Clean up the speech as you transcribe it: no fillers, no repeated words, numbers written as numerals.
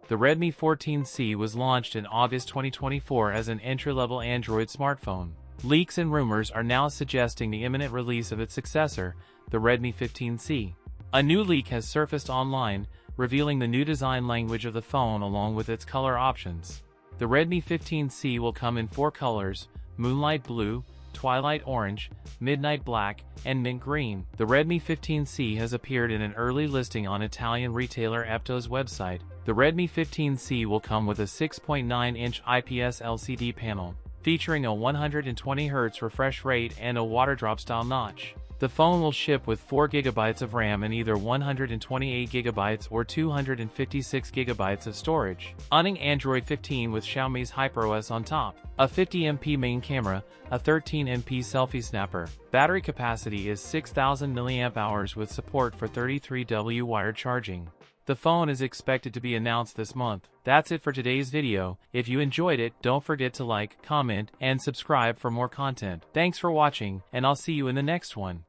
The Redmi 15C was launched in August 2024 as an entry-level Android smartphone. Leaks and rumors are now suggesting the imminent release of its successor, the Redmi 15C. A new leak has surfaced online, revealing the new design language of the phone along with its color options. The Redmi 15C will come in 4 colors: Moonlight Blue, Twilight Orange, Midnight Black, and Mint Green. The Redmi 15C has appeared in an early listing on Italian retailer Epto's website. The Redmi 15C will come with a 6.9-inch IPS LCD panel, featuring a 120Hz refresh rate and a water drop style notch. The phone will ship with 4GB of RAM and either 128GB or 256GB of storage. Running Android 15 with Xiaomi's HyperOS on top. A 50MP main camera, a 13MP selfie snapper. Battery capacity is 6000 mAh with support for 33W wired charging. The phone is expected to be announced this month. That's it for today's video. If you enjoyed it, don't forget to like, comment, and subscribe for more content. Thanks for watching, and I'll see you in the next one.